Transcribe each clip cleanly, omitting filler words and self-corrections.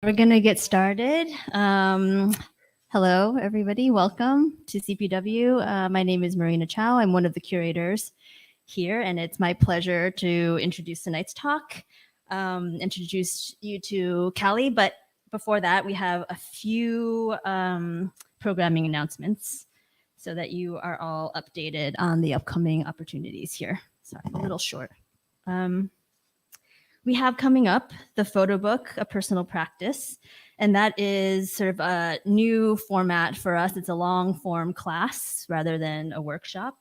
We're going to get started. Hello, everybody. Welcome to CPW. My name is Marina Chow. I'm one of the curators here, and it's my pleasure to introduce tonight's talk, introduce you to Cali. But before that, we have a few programming announcements so that you are all updated on the upcoming opportunities here. Sorry, a little short. We have coming up the photo book, A Personal Practice, and that is sort of a new format for us. It's a long form class rather than a workshop.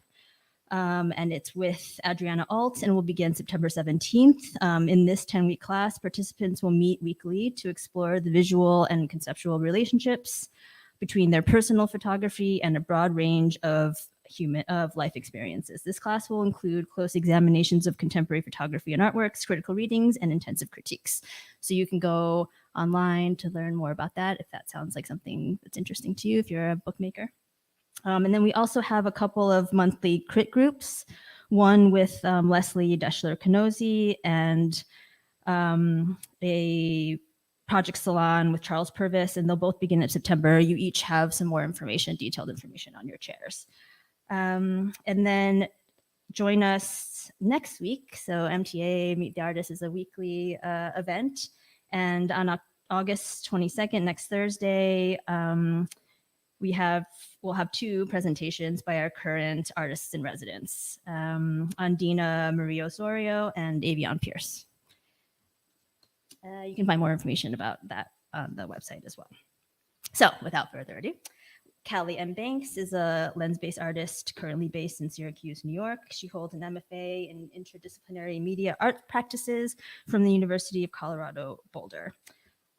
And it's with Adriana Alt and will begin September 17th. In this 10-week class, participants will meet weekly to explore the visual and conceptual relationships between their personal photography and a broad range of life experiences. This class will include close examinations of contemporary photography and artworks, critical readings, and intensive critiques. So you can go online to learn more about that if that sounds like something that's interesting to you, if you're a bookmaker. And then we also have a couple of monthly crit groups, one with Leslie Deschler-Canosi and a project salon with Charles Purvis, and they'll both begin in September. You each have some more information, detailed information on your chairs. And then join us next week. So MTA Meet the Artist is a weekly event. And on August 22nd, next Thursday, we'll have two presentations by our current artists in residence, Andina Marie Osorio and Avion Pierce. You can find more information about that on the website as well. So without further ado, Cali M. is a lens-based artist currently based in Syracuse, New York. She holds an MFA in interdisciplinary media art practices from the University of Colorado, Boulder.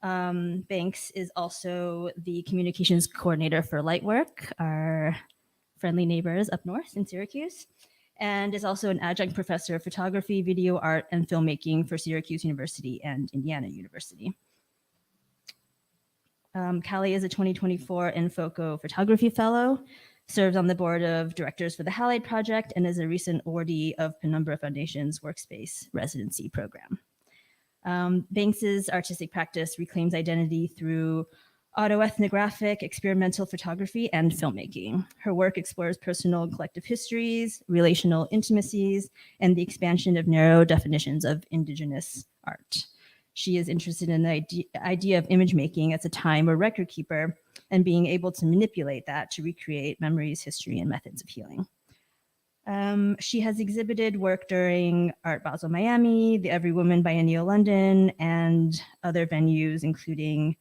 Banks is also the communications coordinator for Lightwork, our friendly neighbors up north in Syracuse, and is also an adjunct professor of photography, video art, and filmmaking for Syracuse University and Indiana University. Cali is a 2024 Infoco Photography Fellow, serves on the board of directors for the Halide Project, and is a recent awardee of Penumbra Foundation's Workspace Residency Program. Banks's artistic practice reclaims identity through autoethnographic, experimental photography, and filmmaking. Her work explores personal and collective histories, relational intimacies, and the expansion of narrow definitions of indigenous art. She is interested in the idea of image making as a time or record keeper and being able to manipulate that to recreate memories, history, and methods of healing. She has exhibited work during Art Basel Miami, the Every Woman Biennial London, and other venues, including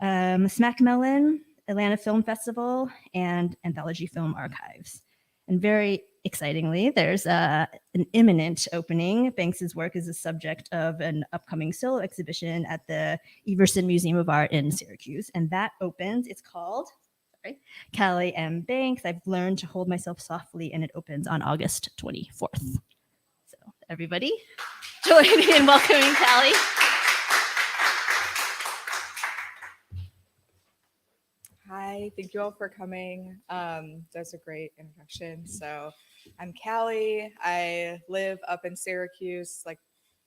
Smack Melon, Atlanta Film Festival, and Anthology Film Archives. And very excitingly, there's an imminent opening. Banks's work is the subject of an upcoming solo exhibition at the Everson Museum of Art in Syracuse. And that opens, it's called Cali M. Banks, I've Learned to Hold Myself Softly, and it opens on August 24th. So everybody, join me in welcoming Cali. Hi, thank you all for coming. That's a great introduction. So I'm Cali. I live up in Syracuse, like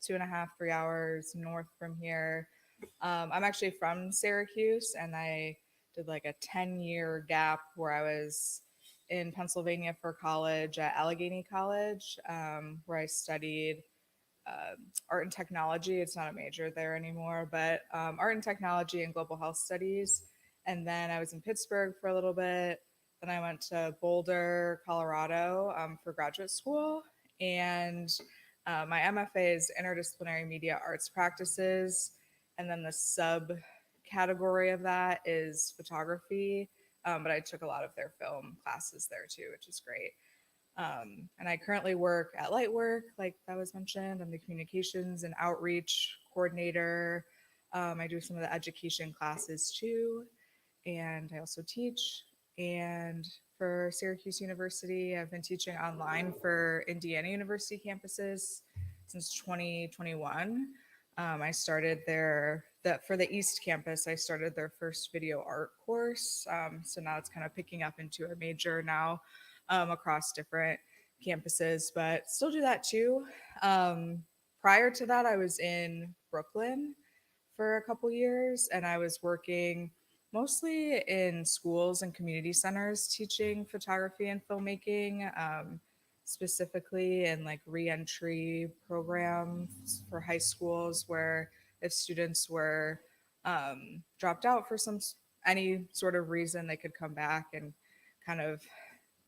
2.5, 3 hours north from here. I'm actually from Syracuse, and I did like a 10-year gap where I was in Pennsylvania for college at Allegheny College, where I studied art and technology. It's not a major there anymore, but art and technology and global health studies. And then I was in Pittsburgh for a little bit. Then I went to Boulder, Colorado for graduate school. And my MFA is interdisciplinary media arts practices. And then the subcategory of that is photography. But I took a lot of their film classes there too, which is great. And I currently work at Lightwork, like that was mentioned. I'm the communications and outreach coordinator. I do some of the education classes too. And I also teach. And for Syracuse University, I've been teaching online for Indiana University campuses since 2021. I started for the East Campus, I started their first video art course. So now it's kind of picking up into a major now across different campuses, but still do that too. Prior to that, I was in Brooklyn for a couple years, and I was working mostly in schools and community centers teaching photography and filmmaking, specifically in like reentry programs for high schools where if students were dropped out for any sort of reason, they could come back and kind of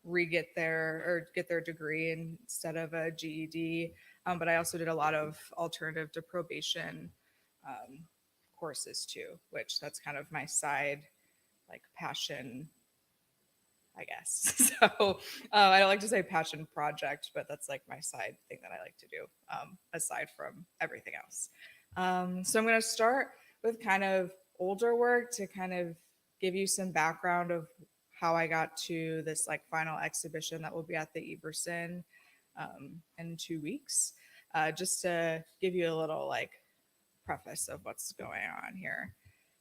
re-get their or get their degree instead of a GED. But I also did a lot of alternative to probation um, courses too, which that's kind of my side like passion, I guess. So I don't like to say passion project, but that's like my side thing that I like to do aside from everything else. So I'm going to start with kind of older work to kind of give you some background of how I got to this like final exhibition that will be at the Everson in 2 weeks, just to give you a little like preface of what's going on here.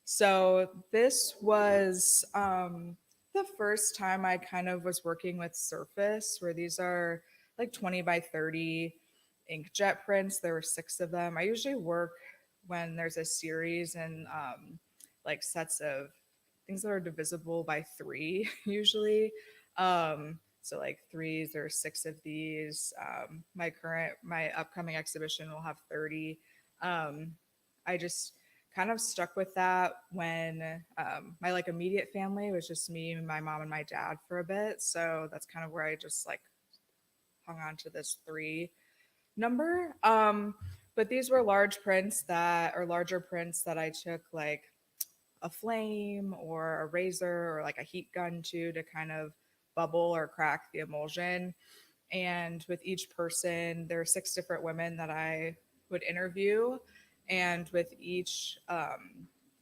So this was the first time I kind of was working with surface, where these are like 20 by 30 inkjet prints. There were 6 of them. I usually work when there's a series and like sets of things that are divisible by 3 usually. So like 3s, there are 6 of these. My upcoming exhibition will have 30. I just kind of stuck with that when my like immediate family was just me, my mom, and my dad for a bit. So that's kind of where I just like hung on to this 3 number. But these were larger prints that I took like a flame or a razor or like a heat gun to kind of bubble or crack the emulsion. And with each person, there are 6 different women that I would interview. And with each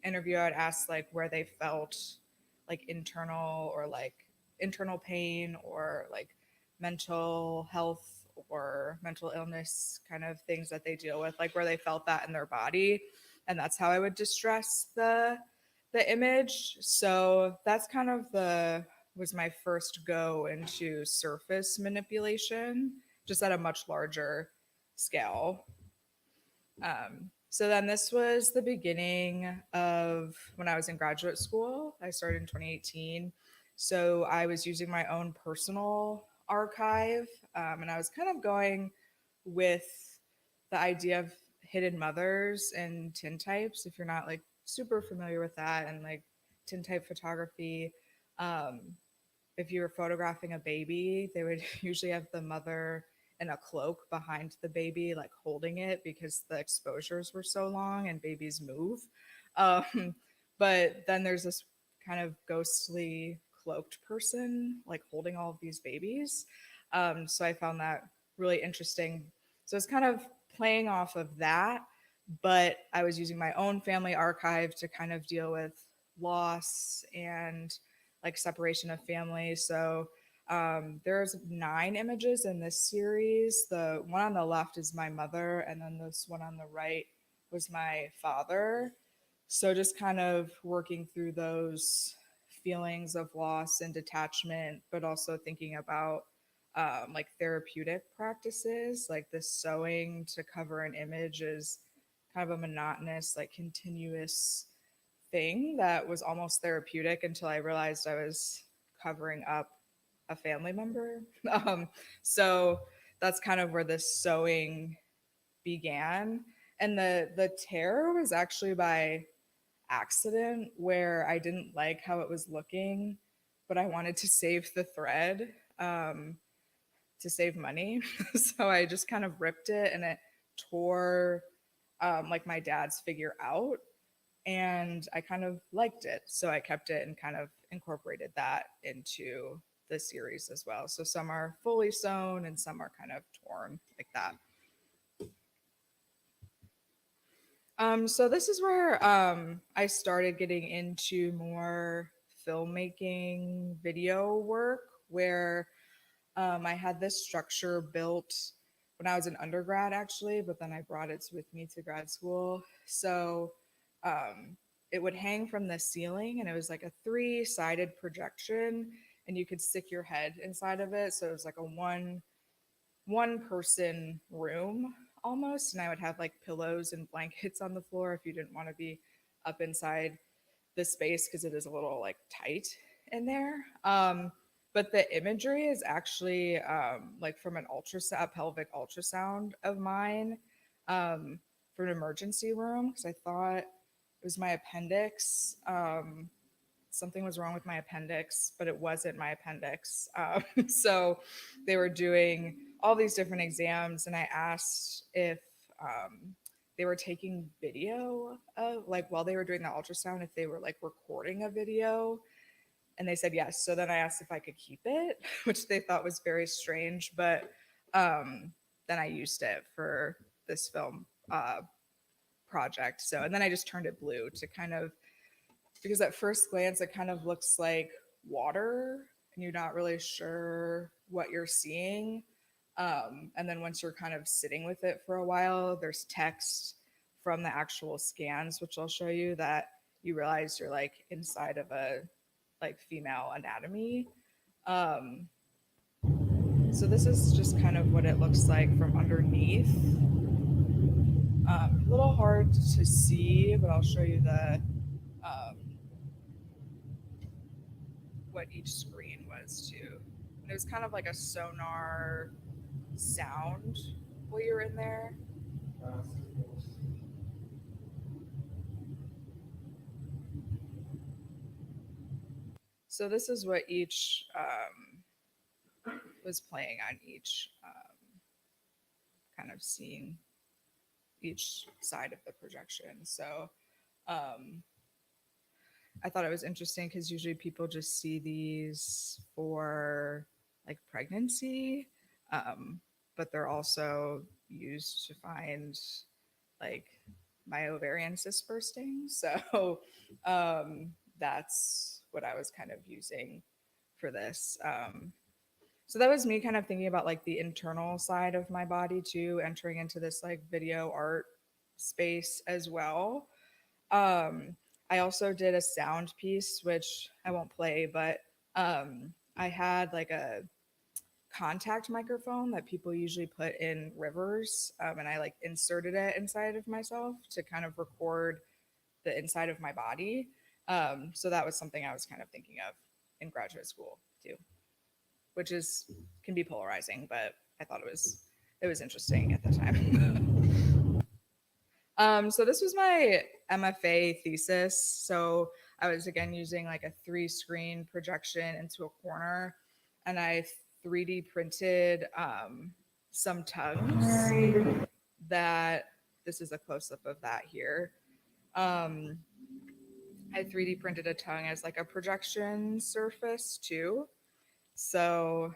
interview, I'd ask like where they felt like internal pain or like mental health or mental illness kind of things that they deal with, like where they felt that in their body. And that's how I would distress the image. So that's kind of the was my first go into surface manipulation, just at a much larger scale. So then this was the beginning of when I was in graduate school. I started in 2018. So I was using my own personal archive, and I was kind of going with the idea of hidden mothers and tintypes. If you're not like super familiar with that and like tintype photography, um, if you were photographing a baby, they would usually have the mother in a cloak behind the baby, like holding it because the exposures were so long and babies move. Um, but then there's this kind of ghostly cloaked person like holding all of these babies. So I found that really interesting. So it's kind of playing off of that, but I was using my own family archive to kind of deal with loss and like separation of family. So there's 9 images in this series. The one on the left is my mother, and then this one on the right was my father. So just kind of working through those feelings of loss and detachment, but also thinking about like therapeutic practices, like this sewing to cover an image is kind of a monotonous, like continuous thing that was almost therapeutic until I realized I was covering up a family member. So that's kind of where this sewing began. And the tear was actually by accident, where I didn't like how it was looking, but I wanted to save the thread to save money. So I just kind of ripped it and it tore like my dad's figure out, and I kind of liked it. So I kept it and kind of incorporated that into the series as well. So some are fully sewn and some are kind of torn like that. So this is where I started getting into more filmmaking video work, where I had this structure built when I was an undergrad, actually, but then I brought it with me to grad school. So um, it would hang from the ceiling, and it was like a 3-sided projection, and you could stick your head inside of it. So it was like a one person room. almost, and I would have like pillows and blankets on the floor if you didn't want to be up inside the space because it is a little like tight in there. But the imagery is actually like from an ultrasound, a pelvic ultrasound of mine from an emergency room because I thought it was my appendix. Something was wrong with my appendix, but it wasn't my appendix. So they were doing all these different exams, and I asked if they were taking video of like while they were doing the ultrasound, if they were like recording a video, and they said yes. So then I asked if I could keep it, which they thought was very strange, but then I used it for this film project. So and then I just turned it blue to kind of because at first glance it kind of looks like water and you're not really sure what you're seeing. And then once you're kind of sitting with it for a while, there's text from the actual scans, which I'll show you, that you realize you're like inside of a like female anatomy. Um, so this is just kind of what it looks like from underneath. A little hard to see, but I'll show you the um, what each screen was too. And it was kind of like a sonar sound while you're in there. So this is what each was playing on each kind of scene, each side of the projection. So I thought it was interesting because usually people just see these for like pregnancy, but they're also used to find like my ovarian cyst bursting. So that's what I was kind of using for this. So that was me kind of thinking about like the internal side of my body too, entering into this like video art space as well. I also did a sound piece, which I won't play, but I had like a contact microphone that people usually put in rivers, and I like inserted it inside of myself to kind of record the inside of my body. So that was something I was kind of thinking of in graduate school too, which is can be polarizing, but I thought it was interesting at the time. So this was my MFA thesis. So I was again using like a 3-screen projection into a corner, and I 3D printed some tongues. That this is a close up of that here. I 3D printed a tongue as like a projection surface too. So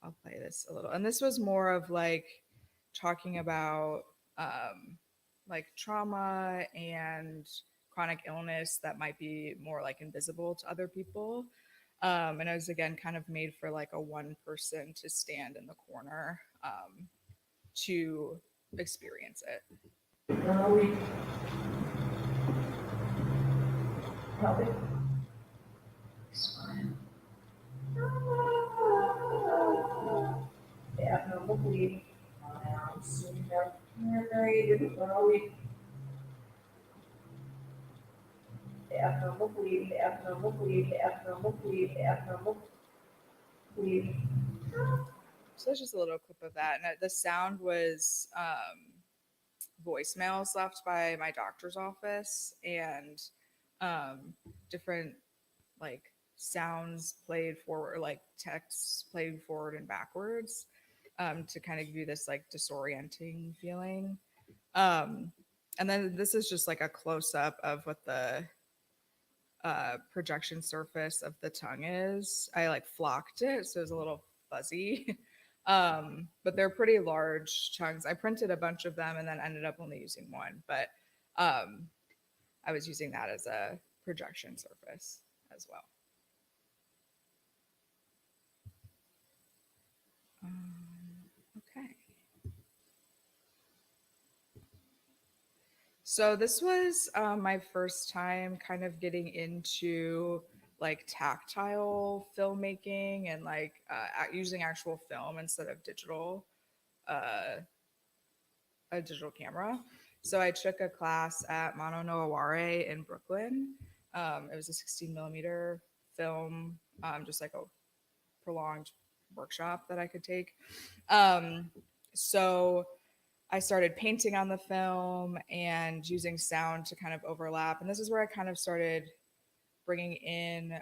I'll play this a little. And this was more of like talking about like trauma and chronic illness that might be more like invisible to other people. And it was again kind of made for like a one person to stand in the corner to experience it. Probably. Yeah, no, bleeding. Very abnormal bleeding, abnormal bleeding, abnormal bleeding, abnormal bleeding. So that's just a little clip of that. And the sound was voicemails left by my doctor's office and different like sounds played forward, like texts played forward and backwards to kind of give you this like disorienting feeling. Um, and then this is just like a close up of what the projection surface of the tongue is. I like flocked it, so it's a little fuzzy. But they're pretty large chunks. I printed a bunch of them and then ended up only using one, but I was using that as a projection surface as well. Okay. So this was my first time kind of getting into like tactile filmmaking and like using actual film instead of digital a digital camera. So I took a class at Mono Noaware in Brooklyn. It was a 16 millimeter film, just like a prolonged workshop that I could take. Um, so I started painting on the film and using sound to kind of overlap. And this is where I kind of started bringing in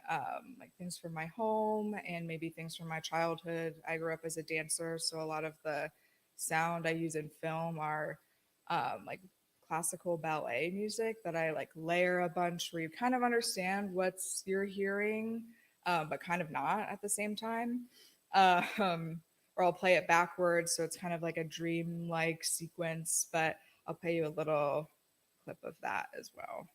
like things from my home and maybe things from my childhood. I grew up as a dancer, so a lot of the sound I use in film are like classical ballet music that I like layer a bunch where you kind of understand what's you're hearing, but kind of not at the same time. Um, or I'll play it backwards, so it's kind of like a dream-like sequence. But I'll play you a little clip of that as well.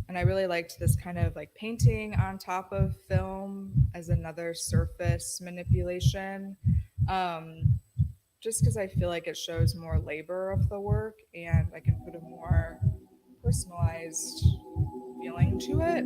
And I really liked this kind of like painting on top of film as another surface manipulation. Um, just because I feel like it shows more labor of the work and I can put a more personalized feeling to it.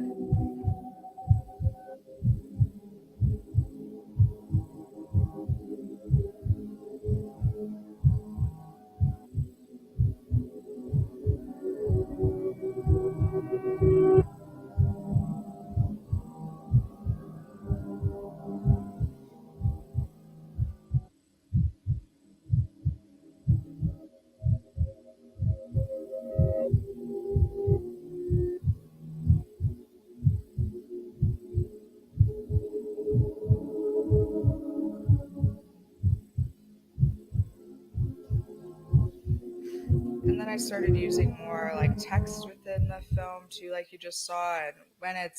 And then I started using more like text within the film too, like you just saw. And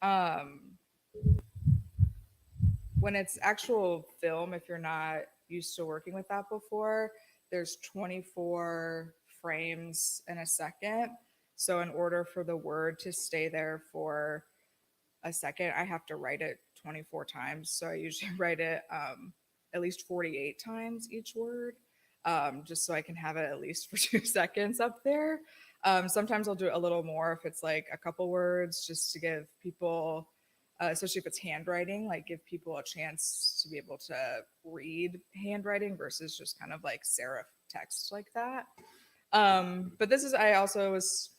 um, when it's actual film, if you're not used to working with that before, there's 24 frames in a second. So in order for the word to stay there for a second, I have to write it 24 times. So I usually write it at least 48 times each word, just so I can have it at least for 2 seconds up there. Sometimes I'll do it a little more if it's like a couple words, just to give people, especially if it's handwriting, like give people a chance to be able to read handwriting versus just kind of like serif text like that. But this is, I also was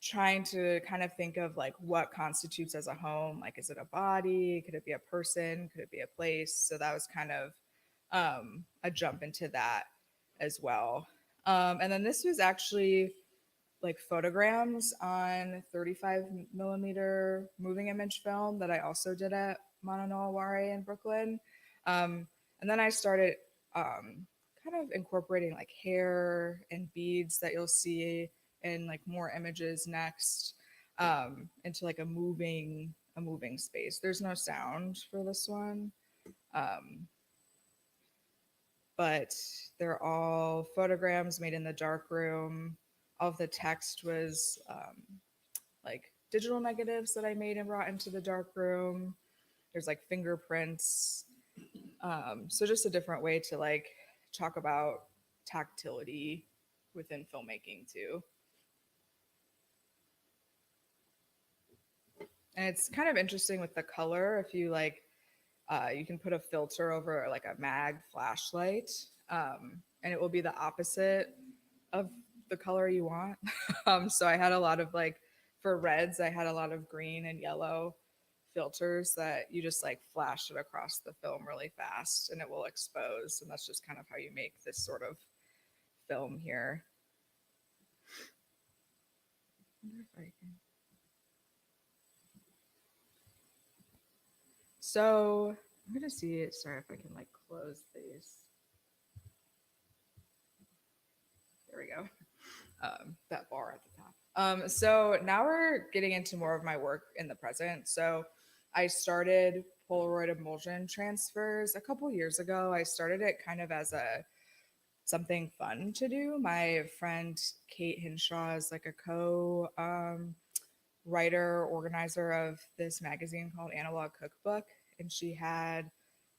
trying to kind of think of like what constitutes as a home. Like, is it a body? Could it be a person? Could it be a place? So that was kind of a jump into that as well. And then this was actually like photograms on 35 millimeter moving image film that I also did at Mono in Brooklyn. And then I started kind of incorporating like hair and beads that you'll see in like more images next, into like a moving space. There's no sound for this one. Um, but they're all photograms made in the dark room. All of the text was like digital negatives that I made and brought into the dark room. There's like fingerprints. So just a different way to like talk about tactility within filmmaking too. And it's kind of interesting with the color. If you like, you can put a filter over like a mag flashlight, and it will be the opposite of the color you want. So I had a lot of like, for reds, I had a lot of green and yellow filters that you just like flash it across the film really fast and it will expose. And that's just kind of how you make this sort of film here. So I'm gonna see. Sorry if I can like close these. There we go. That bar at the top. So now we're getting into more of my work in the present. So I started Polaroid emulsion transfers a couple years ago. I started it kind of as a something fun to do. My friend Kate Hinshaw is like a co writer organizer of this magazine called Analog Cookbook, and she had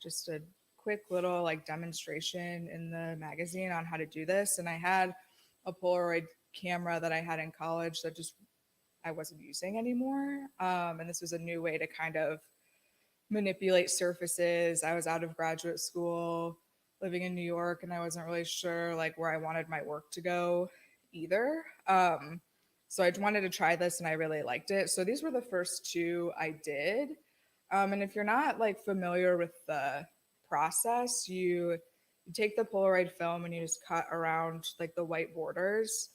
just a quick little like demonstration in the magazine on how to do this. And I had a Polaroid camera that I had in college that just I wasn't using anymore. And this was a new way to kind of manipulate surfaces. I was out of graduate school, living in New York, and I wasn't really sure like where I wanted my work to go either. So I wanted to try this, and I really liked it. So these were the first two I did. And if you're not like familiar with the process, you take the Polaroid film and you just cut around like the white borders,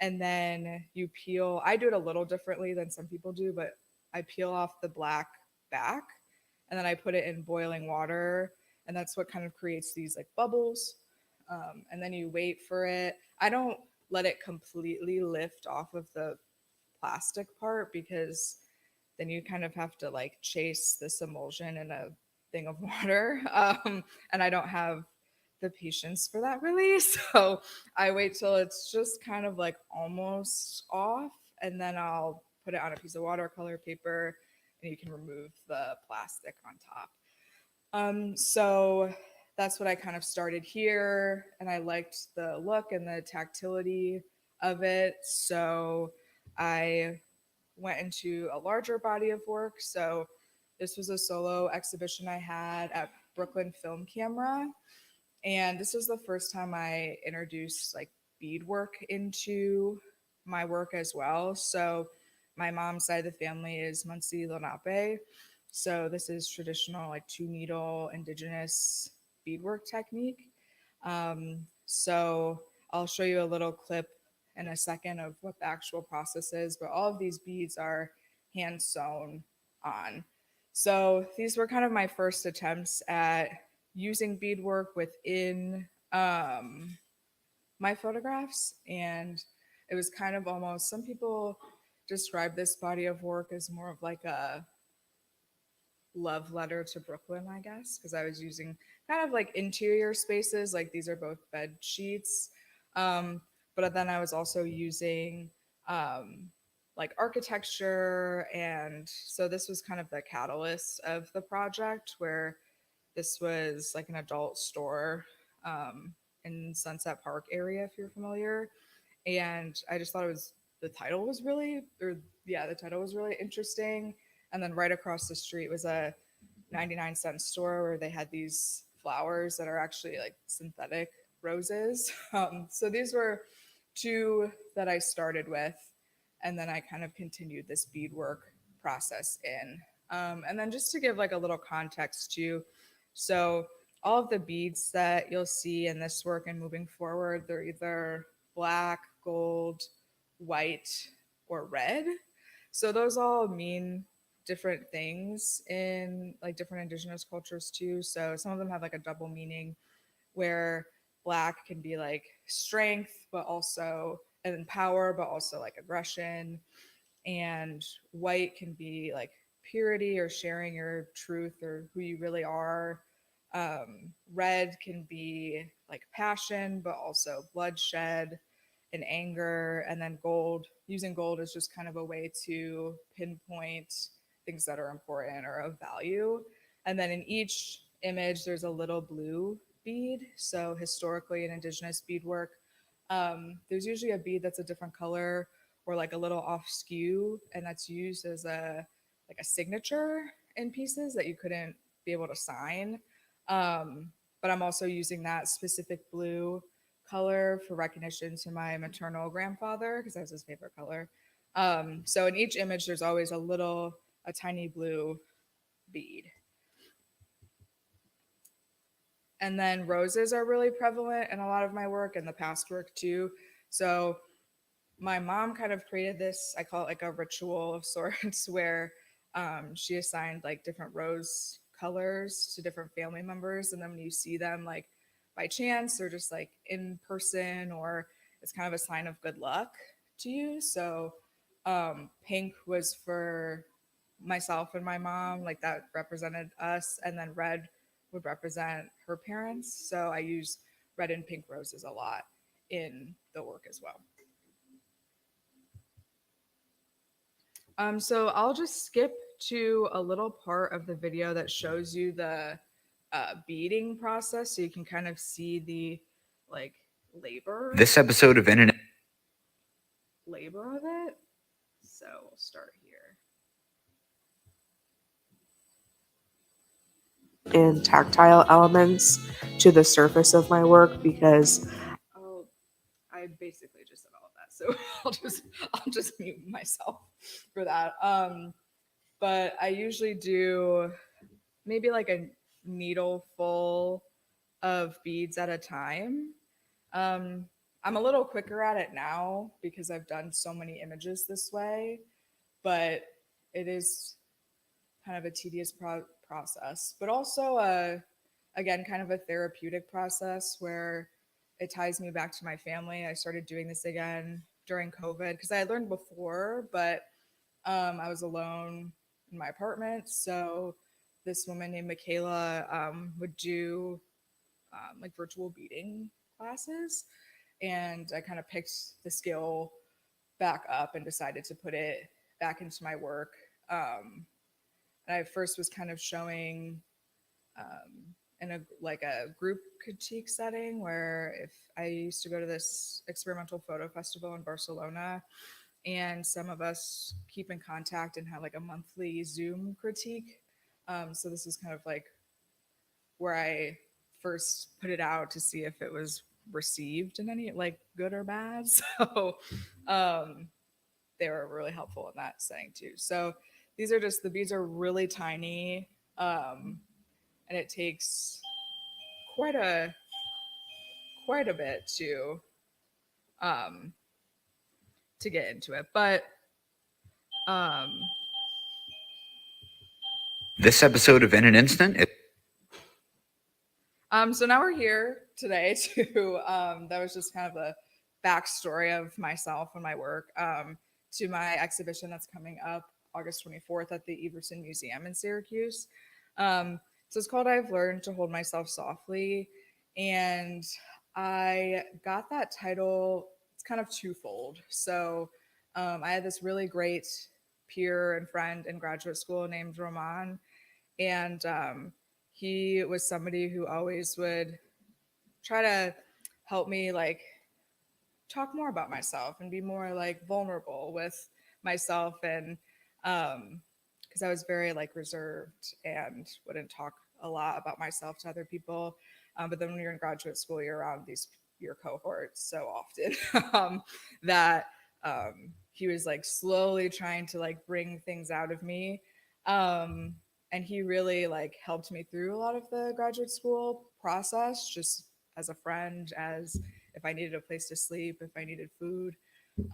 and then you peel. I do it a little differently than some people do, but I peel off the black back, and then I put it in boiling water, and that's what kind of creates these like bubbles. And then you wait for it. I don't let it completely lift off of the plastic part, because then you kind of have to like chase this emulsion in a thing of water. And I don't have the patience for that really. So I wait till it's just kind of like almost off, and then I'll put it on a piece of watercolor paper, and you can remove the plastic on top. So that's what I kind of started here, and I liked the look and the tactility of it. So I went into a larger body of work. So this was a solo exhibition I had at Brooklyn Film Camera, and this was the first time I introduced like beadwork into my work as well. So my mom's side of the family is Muncie Lenape. So this is traditional like 2 needle indigenous beadwork technique. So I'll show you a little clip in a second of what the actual process is, but all of these beads are hand sewn on. So these were kind of my first attempts at using beadwork within my photographs. And it was kind of almost, some people describe this body of work as more of like a love letter to Brooklyn, I guess, because I was using kind of like interior spaces, like these are both bed sheets. But then I was also using like architecture. And so this was kind of the catalyst of the project, where this was like an adult store in Sunset Park area, if you're familiar. And I just thought it was, the title was really, or yeah, the title was really interesting. And then right across the street was a 99-cent store where they had these flowers that are actually like synthetic roses. So these were two that I started with, and then I kind of continued this beadwork process in. And then just to give like a little context too, so all of the beads that you'll see in this work and moving forward, they're either black, gold, white, or red. So those all mean different things in like different indigenous cultures too. So some of them have like a double meaning, where black can be like strength, but also, and then power, but also like aggression. And white can be like purity or sharing your truth or who you really are. Red can be like passion, but also bloodshed and anger. And then gold, using gold is just kind of a way to pinpoint things that are important or of value. And then in each image, there's a little blue bead. So historically in indigenous beadwork, there's usually a bead that's a different color or like a little off skew, and that's used as a like a signature in pieces that you couldn't be able to sign. But I'm also using that specific blue color for recognition to my maternal grandfather, because that was his favorite color. So in each image, there's always a tiny blue bead. And then roses are really prevalent in a lot of my work and the past work too. So my mom kind of created this, I call it like a ritual of sorts, where she assigned like different rose colors to different family members. And then when you see them like by chance or just like in person, or it's kind of a sign of good luck to you. So pink was for myself and my mom, like that represented us. And then red would represent her parents. So I use red and pink roses a lot in the work as well. So I'll just skip to a little part of the video that shows you the beading process, so you can kind of see the like labor. This episode of Internet Labor of it. So we'll start here. and tactile elements to the surface of my work because Oh, I basically just said all of that, so I'll just mute myself for that. But I usually do maybe like a needle full of beads at a time. Um, I'm a little quicker at it now because I've done so many images this way, but it is kind of a tedious process, but also again kind of a therapeutic process where it ties me back to my family. I started doing this again during COVID because I had learned before, but I was alone in my apartment. So this woman named Michaela would do like virtual beading classes, and I kind of picked the skill back up and decided to put it back into my work. And I first was kind of showing in a like a group critique setting where if I used to go to this experimental photo festival in Barcelona, and some of us keep in contact and have like a monthly Zoom critique. So this is kind of like where I first put it out to see if it was received in any like good or bad. So um, they were really helpful in that setting too. So these are just the beads are really tiny, and it takes quite a quite a bit um, to get into it. But um, This episode of In an Instant is so now we're here today to that was just kind of a backstory of myself and my work to my exhibition that's coming up August 24th at the Everson Museum in Syracuse. So it's called I've Learned to Hold Myself Softly. And I got that title, it's kind of twofold. So I had this really great peer and friend in graduate school named Roman, and he was somebody who always would try to help me like talk more about myself and be more like vulnerable with myself, and because I was very like reserved and wouldn't talk a lot about myself to other people. But then when you're in graduate school, you're around these your cohorts so often that he was like slowly trying to like bring things out of me. um, and he really like helped me through a lot of the graduate school process, just as a friend, as if I needed a place to sleep, if I needed food.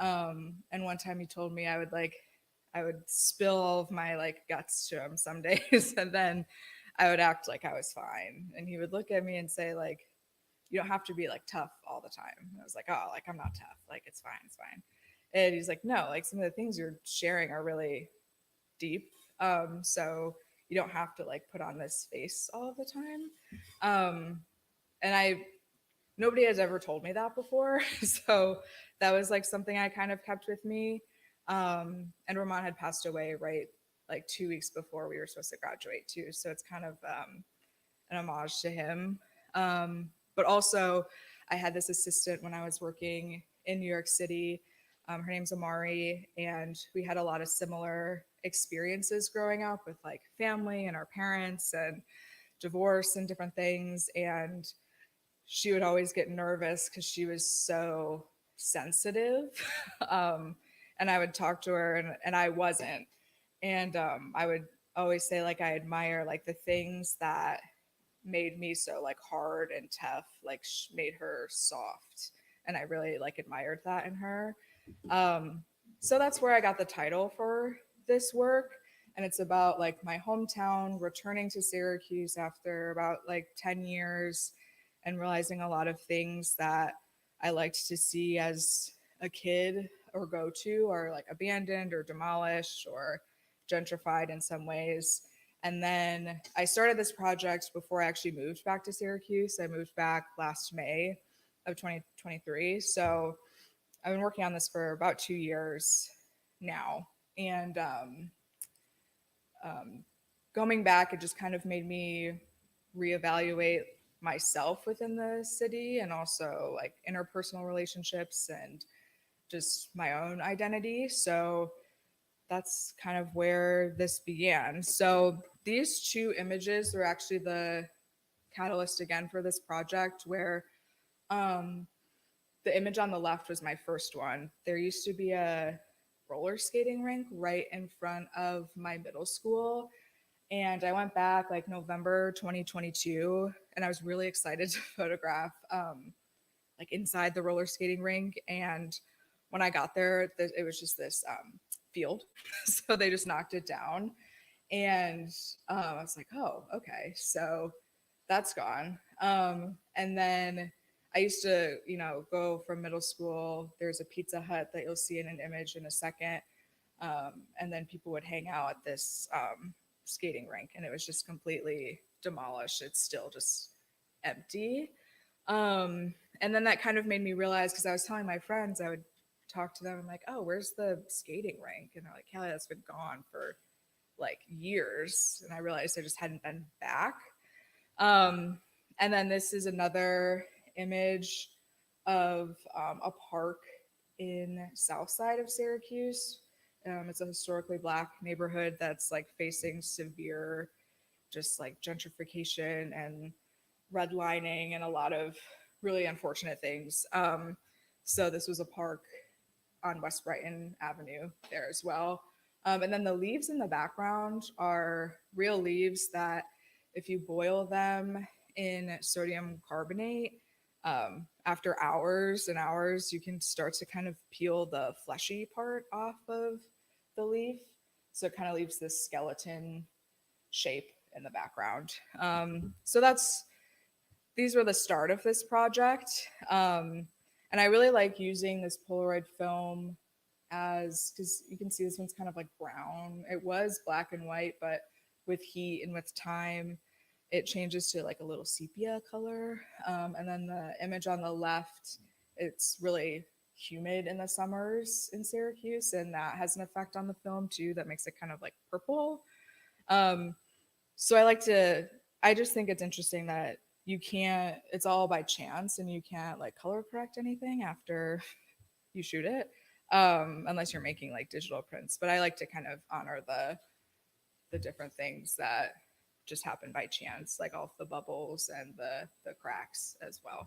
And one time he told me I would spill all of my like guts to him some days, and then I would act like I was fine, and he would look at me and say like, you don't have to be like tough all the time. And I was like, oh, like I'm not tough, like it's fine, it's fine. And he's like, no, like some of the things you're sharing are really deep. So you don't have to like put on this face all of the time. And I nobody has ever told me that before. So that was like something I kind of kept with me. And Ramon had passed away right like 2 weeks before we were supposed to graduate too. So it's kind of an homage to him. But also, I had this assistant when I was working in New York City. Her name's Amari, and we had a lot of similar experiences growing up with like family and our parents and divorce and different things. And she would always get nervous because she was so sensitive. um, and I would talk to her, and I wasn't. And I would always say like I admire like the things that made me so like hard and tough, like made her soft, and I really like admired that in her. um so that's where I got the title for this work, and it's about like my hometown returning to Syracuse after about like 10 years, and realizing a lot of things that I liked to see as a kid or go to are like abandoned or demolished or gentrified in some ways. And then I started this project before I actually moved back to Syracuse. I moved back last May of 2023. So I've been working on this for about 2 years now. And um, going back, it just kind of made me reevaluate myself within the city, and also like interpersonal relationships and just my own identity. So that's kind of where this began. So these two images were actually the catalyst again for this project, where um, the image on the left was my first one. There used to be a roller skating rink right in front of my middle school. And I went back like November 2022, and I was really excited to photograph like inside the roller skating rink. And when I got there, it was just this field. So they just knocked it down. And I was like, oh, okay. So that's gone. And then I used to, go from middle school. There's a Pizza Hut that you'll see in an image in a second. And then people would hang out at this skating rink, and it was just completely demolished. It's still just empty. And then that kind of made me realize, because I was telling my friends, I would talk to them. I'm like, oh, where's the skating rink? And they're like, Kelly, that's been gone for like years. And I realized I just hadn't been back. And then this is another image of a park in south side of Syracuse. It's a historically Black neighborhood that's like facing severe just like gentrification and redlining and a lot of really unfortunate things. So this was a park on West Brighton Avenue there as well. And then the leaves in the background are real leaves that if you boil them in sodium carbonate, after hours and hours, you can start to kind of peel the fleshy part off of the leaf. So it kind of leaves this skeleton shape in the background. So these were the start of this project. And I really like using this Polaroid film because you can see this one's kind of like brown. It was black and white, but with heat and with time, it changes to like a little sepia color. And then the image on the left, it's really humid in the summers in Syracuse, and that has an effect on the film too that makes it kind of like purple. So I just think it's interesting that it's all by chance, and you can't like color correct anything after you shoot it, unless you're making like digital prints. But I like to kind of honor the different things that just happen by chance, like all of the bubbles and the cracks as well.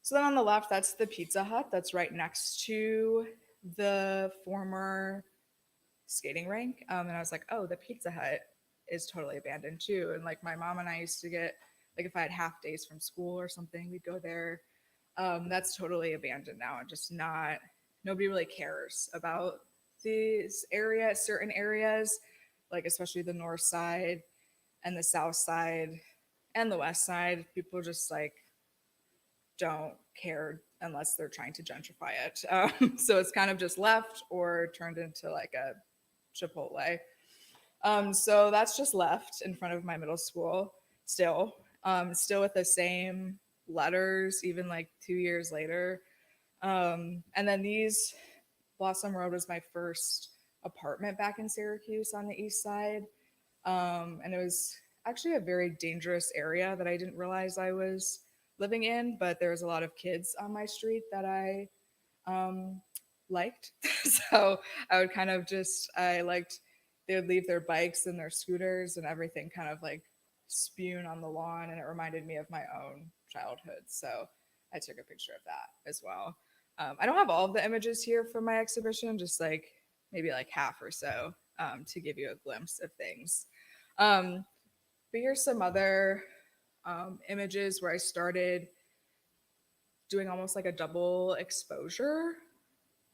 So then on the left, that's the Pizza Hut that's right next to the former skating rink. And I was like, oh, the Pizza Hut is totally abandoned too. And like my mom and I used to get, like if I had half days from school or something, we'd go there. That's totally abandoned now, and just nobody really cares about these certain areas, like especially the north side and the south side and the west side. People just like don't care unless they're trying to gentrify it. So it's kind of just left or turned into like a Chipotle. So that's just left in front of my middle school still with the same letters, even like 2 years later. And then Blossom Road was my first apartment back in Syracuse on the east side. And it was actually a very dangerous area that I didn't realize I was living in, but there was a lot of kids on my street that I liked. So I would kind of they would leave their bikes and their scooters and everything kind of like spewing on the lawn, and it reminded me of my own childhood. So I took a picture of that as well. I don't have all of the images here from my exhibition, just like maybe like half or so, to give you a glimpse of things. But here's some other images where I started doing almost like a double exposure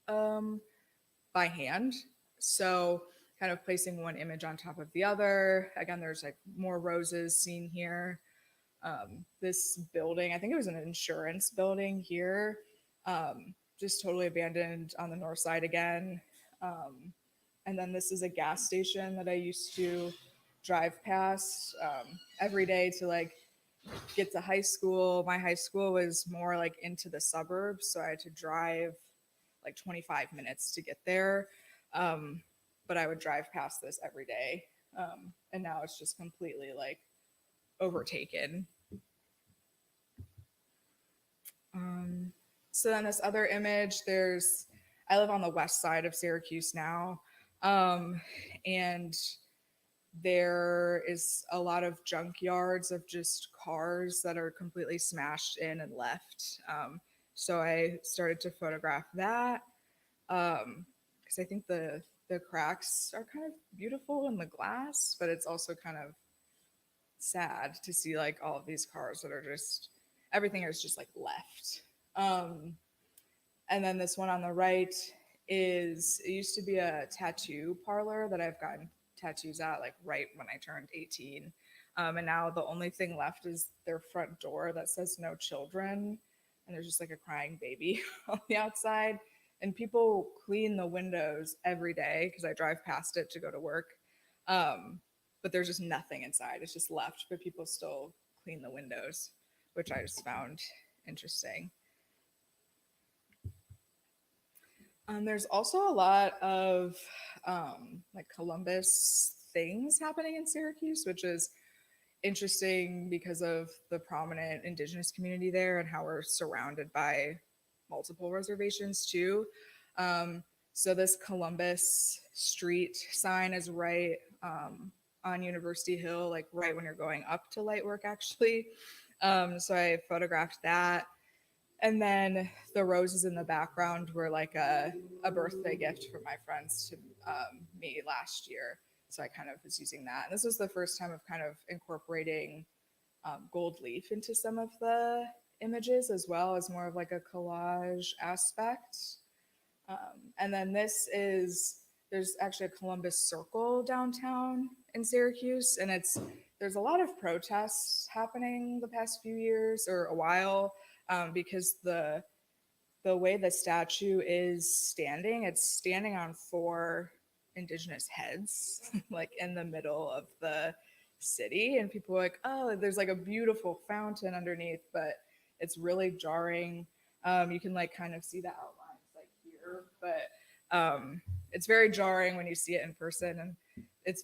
by hand. So kind of placing one image on top of the other. Again, there's like more roses seen here. This building, I think it was an insurance building here, just totally abandoned on the north side again. And then this is a gas station that I used to drive past every day to like get to high school. My high school was more like into the suburbs, so I had to drive like 25 minutes to get there. But I would drive past this every day. And now it's just completely like overtaken. So then this other image, I live on the west side of Syracuse now. And there is a lot of junkyards of just cars that are completely smashed in and left. So I started to photograph that because I think the cracks are kind of beautiful in the glass, but it's also kind of sad to see like all of these cars that are just everything is just like left. And then this one on the right is it used to be a tattoo parlor that I've gotten tattoos at like right when I turned 18. And now the only thing left is their front door that says no children. And there's just like a crying baby on the outside. And people clean the windows every day because I drive past it to go to work. But there's just nothing inside. It's just left, but people still clean the windows, which I just found interesting. There's also a lot of like Columbus things happening in Syracuse, which is interesting because of the prominent indigenous community there and how we're surrounded by multiple reservations too. So this Columbus Street sign is right on University Hill, like right when you're going up to Lightwork actually. So I photographed that. And then the roses in the background were like a birthday gift from my friends to me last year. So I kind of was using that. And this was the first time of kind of incorporating gold leaf into some of the images as well as more of like a collage aspect. And then there's actually a Columbus Circle downtown in Syracuse. And there's a lot of protests happening the past few years or a while. Because the way the statue is standing, it's standing on 4 indigenous heads, like in the middle of the city. And people are like, oh, there's like a beautiful fountain underneath, but it's really jarring. You can like kind of see the outlines like here, but it's very jarring when you see it in person. And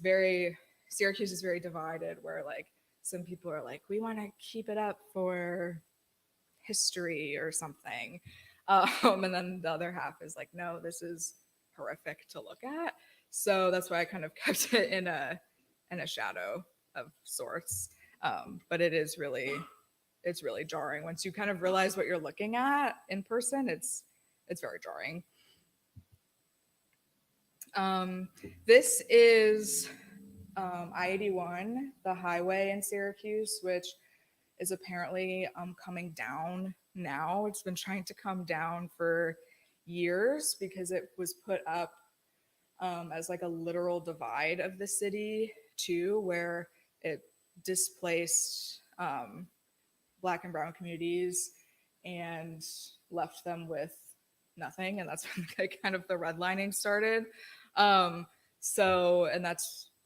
Syracuse is very divided where like some people are like, we want to keep it up for history or something, and then the other half is like, no, this is horrific to look at. So that's why I kind of kept it in a shadow of sorts. But it's really jarring once you kind of realize what you're looking at in person. It's very jarring. This is I-81, the highway in Syracuse, which is apparently coming down now. It's been trying to come down for years because it was put up as like a literal divide of the city too, where it displaced Black and brown communities and left them with nothing. And that's when like, kind of the redlining started.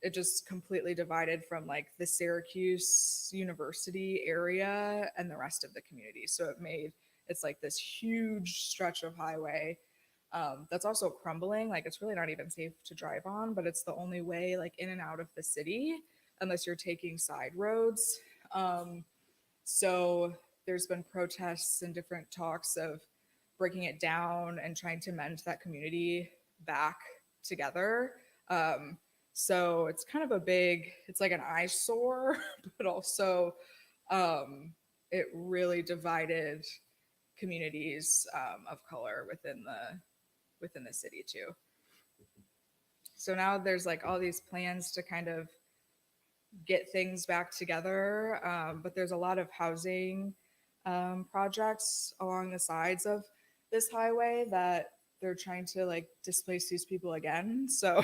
It just completely divided from like the Syracuse University area and the rest of the community. So it's like this huge stretch of highway that's also crumbling. Like it's really not even safe to drive on, but it's the only way like in and out of the city unless you're taking side roads. So there's been protests and different talks of breaking it down and trying to mend that community back together. So it's kind of it's like an eyesore, but also it really divided communities of color within the city too. So now there's like all these plans to kind of get things back together, but there's a lot of housing projects along the sides of this highway that they're trying to like displace these people again. So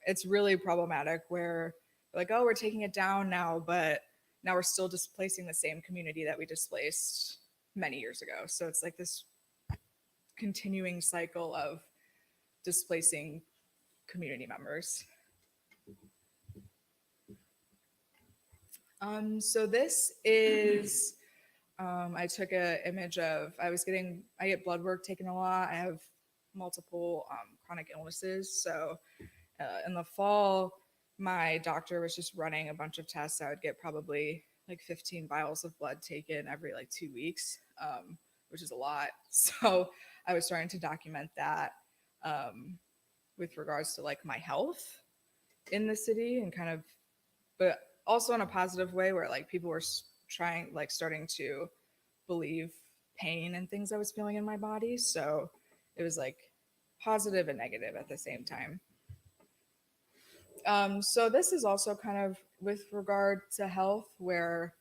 it's really problematic where like, oh, we're taking it down now, but now we're still displacing the same community that we displaced many years ago. So it's like this continuing cycle of displacing community members. So this is, I took an image of, I get blood work taken a lot. I have multiple chronic illnesses. So in the fall, my doctor was just running a bunch of tests. I would get probably like 15 vials of blood taken every like 2 weeks, which is a lot. So I was starting to document that, with regards to like my health in the city, and kind of, but also in a positive way where like people were starting to believe pain and things I was feeling in my body. So it was like positive and negative at the same time. So this is also kind of with regard to health, where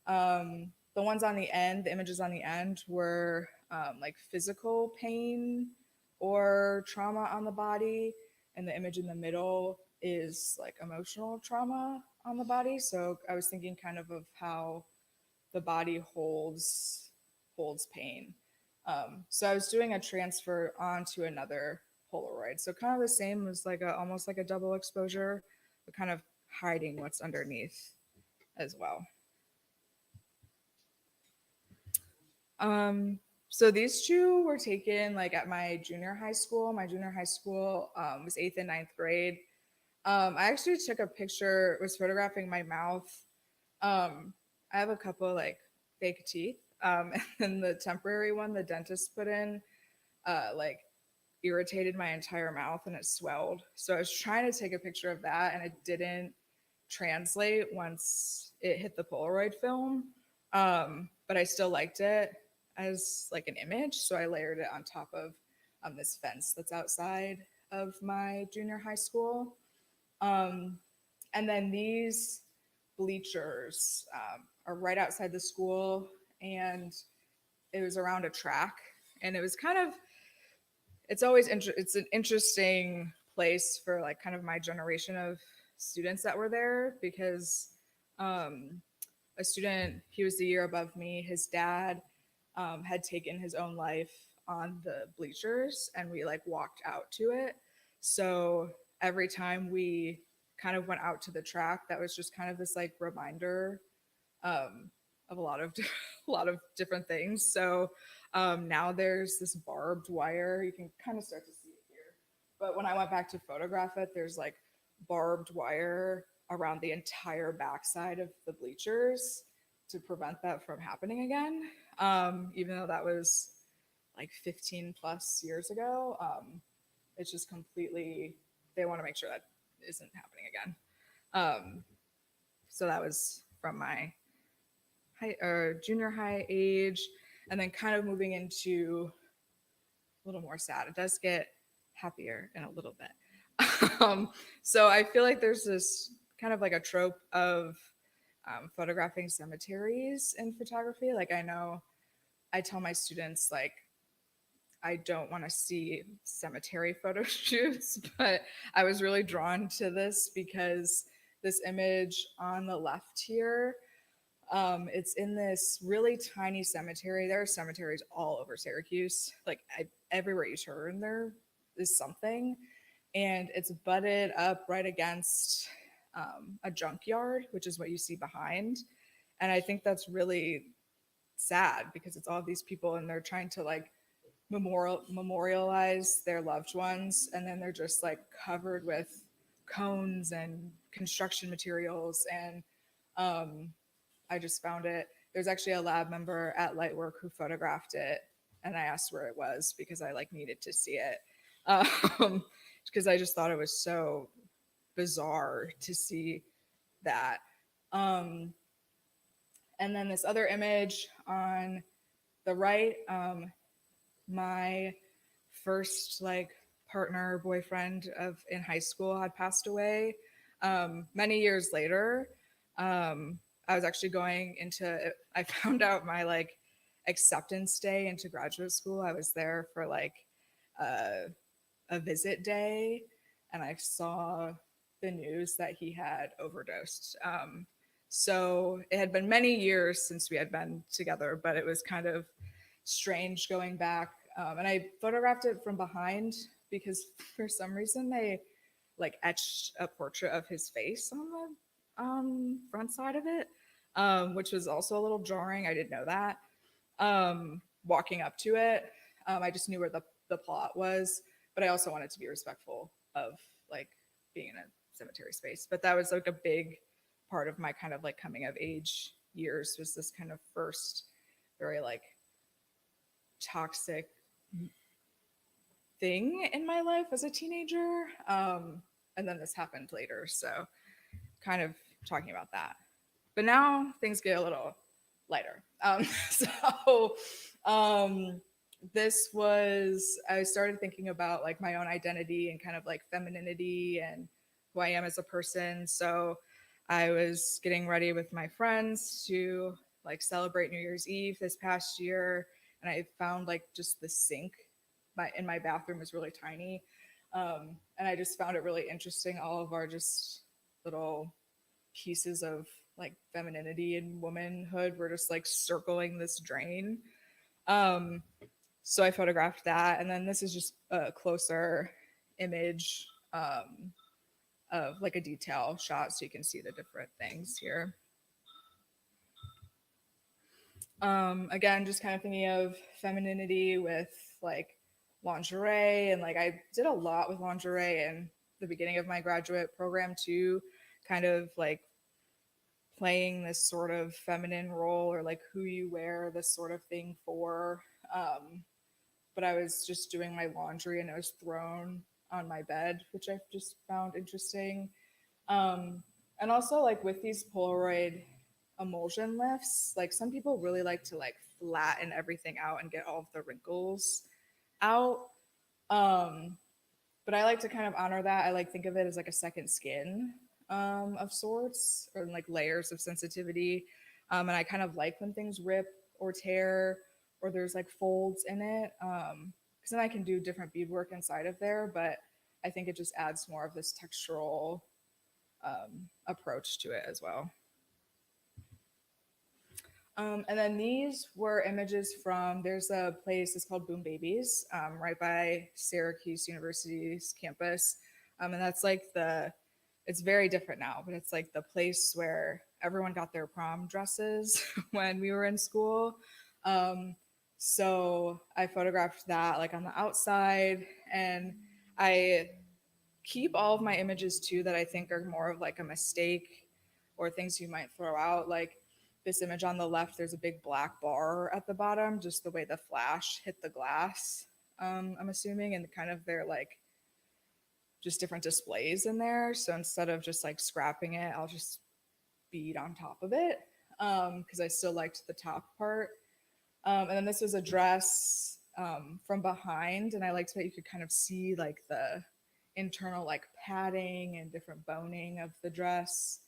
the ones on the end, the images on the end were like physical pain or trauma on the body, and the image in the middle is like emotional trauma on the body. So I was thinking kind of how the body holds pain. So I was doing a transfer onto another Polaroid. So kind of the same as like almost like a double exposure, but kind of hiding what's underneath as well. So these two were taken like at my junior high school. My junior high school was 8th and 9th grade. I actually took a picture, was photographing my mouth. I have a couple like fake teeth. And the temporary one the dentist put in like irritated my entire mouth and it swelled. So I was trying to take a picture of that and it didn't translate once it hit the Polaroid film. But I still liked it as like an image. So I layered it on top of this fence that's outside of my junior high school. And then these bleachers are right outside the school, and it was around a track, and it was kind of, it's always it's an interesting place for like kind of my generation of students that were there, because a student, he was the year above me, his dad had taken his own life on the bleachers, and we like walked out to it. So every time we kind of went out to the track, that was just kind of this like reminder of a lot of a lot of different things. So now there's this barbed wire. You can kind of start to see it here. But when I went back to photograph it, there's like barbed wire around the entire backside of the bleachers to prevent that from happening again. Even though that was like 15 plus years ago, it's just completely, they want to make sure that isn't happening again. So that was from my junior high age, and then kind of moving into a little more sad. It does get happier in a little bit. So I feel like there's this kind of like a trope of photographing cemeteries in photography. Like I know I tell my students like I don't want to see cemetery photo shoots, but I was really drawn to this because this image on the left here, it's in this really tiny cemetery. There are cemeteries all over Syracuse. Like everywhere you turn, there is something. And it's butted up right against a junkyard, which is what you see behind. And I think that's really sad because it's all these people and they're trying to like memorialize their loved ones. And then they're just like covered with cones and construction materials. And I just found it. There's actually a lab member at Lightwork who photographed it, and I asked where it was because I like needed to see it, because I just thought it was so bizarre to see that. And then this other image on the right, my first like partner, boyfriend in high school had passed away many years later. I was actually going into, I found out my like acceptance day into graduate school. I was there for like a visit day, and I saw the news that he had overdosed. So it had been many years since we had been together, but it was kind of strange going back. And I photographed it from behind because for some reason they like etched a portrait of his face on the front side of it, which was also a little jarring. I didn't know that. Walking up to it, I just knew where the plot was, but I also wanted to be respectful of like being in a cemetery space. But that was like a big part of my kind of like coming of age years, was this kind of first very like toxic thing in my life as a teenager. And then this happened later. So kind of talking about that. But now things get a little lighter. So this was, I started thinking about like my own identity and kind of like femininity and who I am as a person. So I was getting ready with my friends to like celebrate New Year's Eve this past year. And I found like just the sink in my bathroom is really tiny. And I just found it really interesting. All of our just little pieces of like femininity and womanhood were just like circling this drain. Um, so I photographed that, and then this is just a closer image of like a detail shot, so you can see the different things here. Again, just kind of thinking of femininity with like lingerie, and like I did a lot with lingerie in the beginning of my graduate program too, kind of like playing this sort of feminine role or like who you wear this sort of thing for. But I was just doing my laundry and it was thrown on my bed, which I just found interesting. And also like with these Polaroid emulsion lifts, like some people really like to like flatten everything out and get all of the wrinkles out. But I like to kind of honor that. I like think of it as like a second skin of sorts, or like layers of sensitivity. And I kind of like when things rip or tear or there's like folds in it, because then I can do different beadwork inside of there. But I think it just adds more of this textural approach to it as well. And then these were images from, there's a place, it's called Boom Babies, right by Syracuse University's campus. And that's like it's very different now, but it's like the place where everyone got their prom dresses when we were in school. So I photographed that like on the outside, and I keep all of my images too that I think are more of like a mistake or things you might throw out. Like this image on the left, there's a big black bar at the bottom, just the way the flash hit the glass, I'm assuming, and kind of they're like just different displays in there. So instead of just like scrapping it, I'll just bead on top of it because I still liked the top part. And then this was a dress from behind, and I liked that you could kind of see like the internal like padding and different boning of the dress.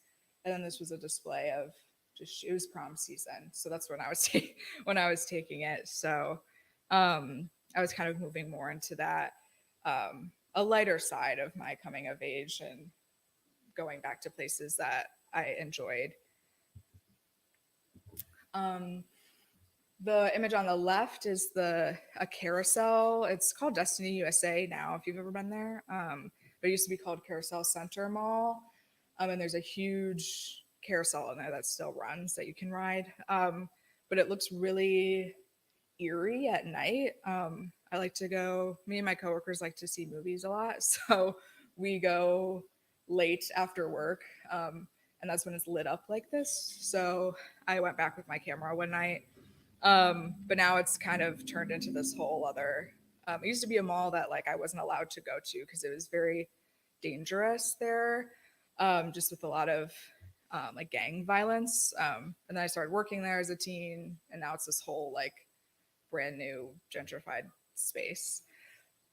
And then this was a display of just, it was prom season, so that's when I was when I was taking it. So I was kind of moving more into that a lighter side of my coming of age and going back to places that I enjoyed. The image on the left is a carousel. It's called Destiny USA now, if you've ever been there. But it used to be called Carousel Center Mall. And there's a huge carousel in there that still runs that you can ride. But it looks really eerie at night. I like to go, me and my coworkers like to see movies a lot. So we go late after work. And that's when it's lit up like this. So I went back with my camera one night. But now it's kind of turned into this whole other, it used to be a mall that like I wasn't allowed to go to because it was very dangerous there, just with a lot of like gang violence. And then I started working there as a teen, and now it's this whole like brand new gentrified space.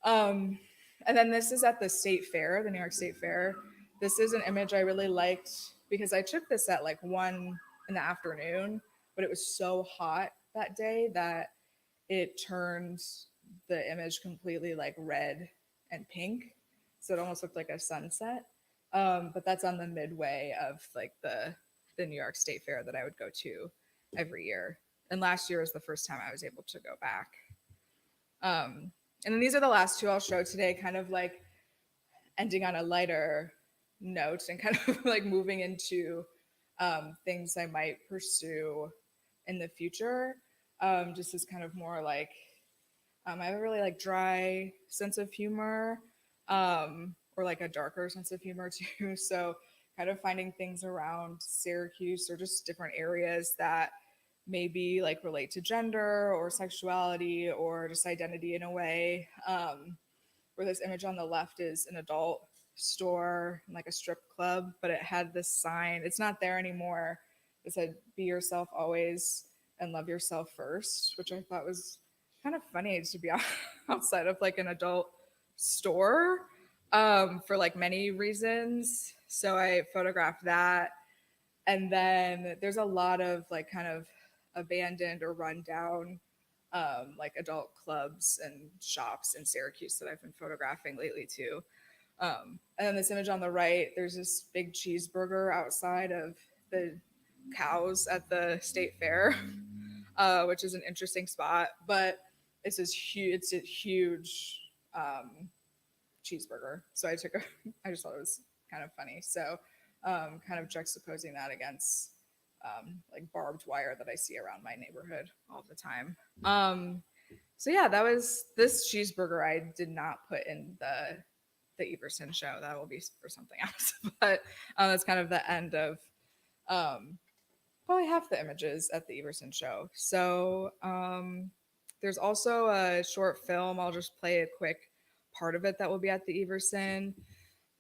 And then this is at the State Fair, the New York State Fair. This is an image I really liked because I took this at like 1 in the afternoon, but it was so hot that day that it turned the image completely like red and pink. So it almost looked like a sunset. But that's on the midway of like the New York State Fair that I would go to every year. And last year was the first time I was able to go back. And then these are the last two I'll show today, kind of like ending on a lighter note and kind of like moving into things I might pursue in the future. Just as kind of more like, I have a really like dry sense of humor, or like a darker sense of humor too. So kind of finding things around Syracuse or just different areas that maybe like relate to gender or sexuality or just identity in a way. where this image on the left is an adult store, like a strip club, but it had this sign. It's not there anymore. It said, "Be yourself always and love yourself first," which I thought was kind of funny to be outside of like an adult store for like many reasons. So I photographed that. And then there's a lot of like kind of abandoned or rundown like adult clubs and shops in Syracuse that I've been photographing lately too. And then this image on the right, there's this big cheeseburger outside of the cows at the state fair, which is an interesting spot. But it's a huge cheeseburger. So I just thought it was kind of funny. So kind of juxtaposing that against like barbed wire that I see around my neighborhood all the time. So yeah, that was this cheeseburger I did not put in the Everson show. That will be for something else. But that's kind of the end of probably half the images at the Everson show. So there's also a short film. I'll just play a quick part of it that will be at the Everson.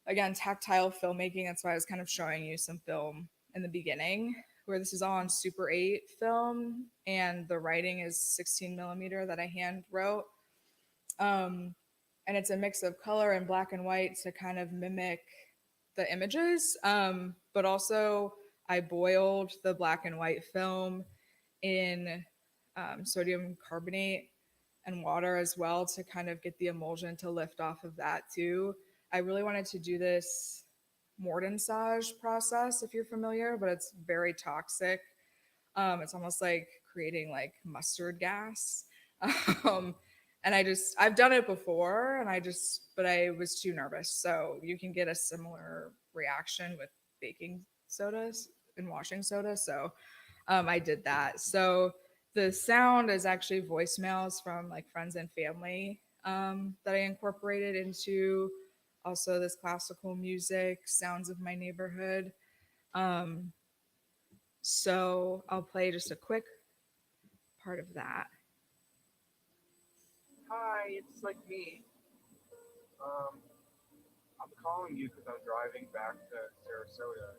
Again, tactile filmmaking. That's why I was kind of showing you some film in the beginning, where this is all on Super 8 film, and the writing is 16 millimeter that I hand wrote. And it's a mix of color and black and white to kind of mimic the images. But also I boiled the black and white film in sodium carbonate and water as well to kind of get the emulsion to lift off of that too. I really wanted to do this Mortensage process, if you're familiar, but it's very toxic. It's almost like creating like mustard gas. And I've done it before but I was too nervous. So you can get a similar reaction with baking sodas and washing soda. So I did that. So the sound is actually voicemails from like friends and family that I incorporated into also this classical music, sounds of my neighborhood. So I'll play just a quick part of that. Hi, it's like me. I'm calling you because I'm driving back to Sarasota.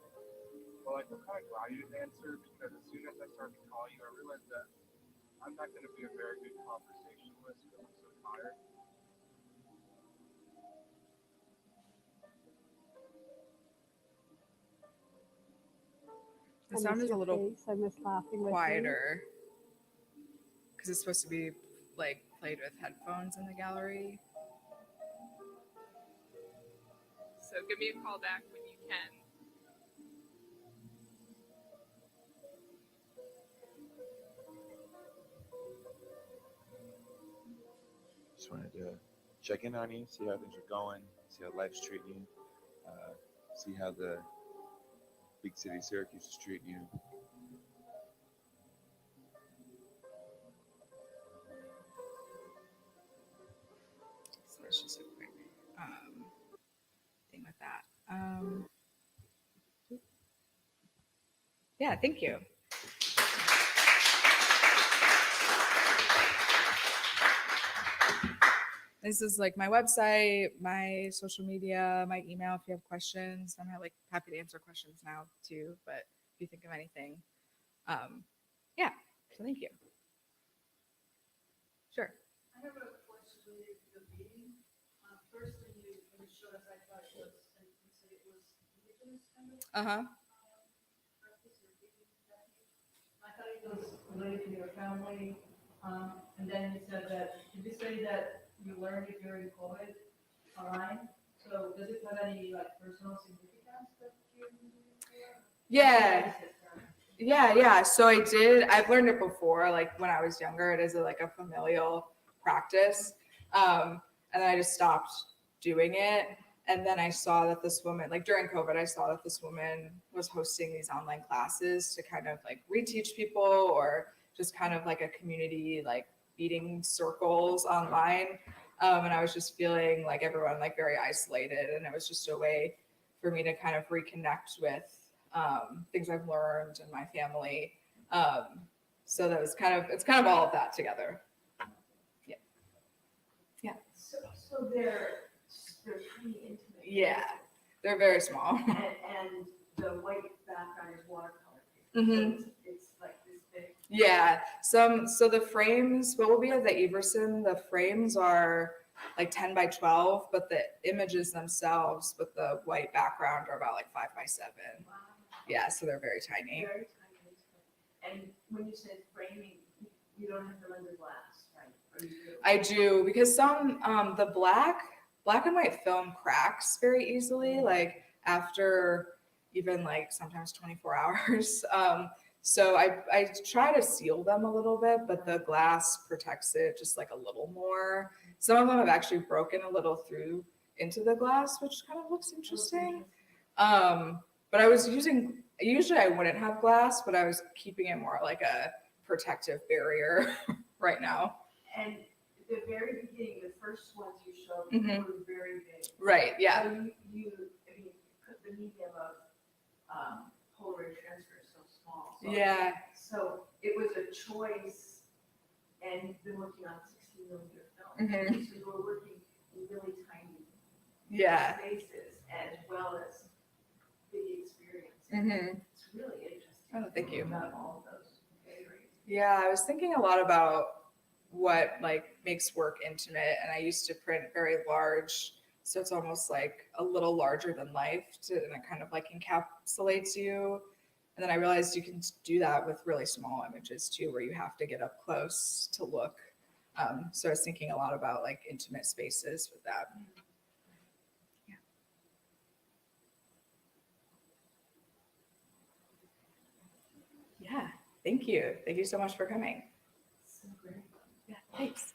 Well, I'm kind of glad you didn't answer because as soon as I started to call you, I realized that I'm not going to be a very good conversationalist because I'm so tired. The sound is a little I miss laughing with you. quieter because it's supposed to be like played with headphones in the gallery. So give me a call back when you can. Just wanted to check in on you, see how things are going, see how life's treating you, see how the big city of Syracuse is treating you. So it's just a quick thing with that. Yeah, thank you. This is like my website, my social media, my email if you have questions. I'm like happy to answer questions now too, but if you think of anything, yeah, so thank you. Sure. I have a question related to the meeting. First, when you showed us, I thought it was, and you said it was indigenous kind of practice or meeting technique. I thought it was related to your family. And then you said that, did you say that you learned it during COVID online? So does it have any like personal significance that you? Yeah. Yeah. So I've learned it before, like when I was younger. It is like a familial practice. And then I just stopped doing it. And then I saw that this woman, like during COVID, I saw that this woman was hosting these online classes to kind of like reteach people or just kind of like a community, like beading circles online. And I was just feeling like everyone like very isolated. And it was just a way for me to kind of reconnect with things I've learned in my family. So that was it's kind of all of that together. Yeah. So there, they're tiny intimate. Yeah, they're very small. And the white background is watercolor. Mhm. So it's like this big. Yeah, so the frames, what will be at the Everson, the frames are like 10 by 12, but the images themselves with the white background are about like 5 by 7. Wow. Yeah, so they're very tiny. Very tiny. And when you said framing, you don't have to render glass, right? Or you do? I do, because some the black and white film cracks very easily, like after even like sometimes 24 hours. So I try to seal them a little bit, but the glass protects it just like a little more. Some of them have actually broken a little through into the glass, which kind of looks interesting. But I was usually I wouldn't have glass, but I was keeping it more like a protective barrier right now. And the very beginning, the first ones you showed Mhm. were very big. Right, yeah. So you put the medium of polaroid transfer is so small. So, Yeah. So it was a choice, and you've been working on 16mm film. Mhm. So you were working in really tiny Yeah. spaces as well as big experience. Mhm. It's really interesting. Oh, thank you. About all of those areas. Yeah, I was thinking a lot about what like makes work intimate, and I used to print very large, so it's almost like a little larger than life, and it kind of like encapsulates you. And then I realized you can do that with really small images too, where you have to get up close to look. So I was thinking a lot about like intimate spaces with that. Yeah, thank you. Thank you so much for coming. So great. Yeah, thanks.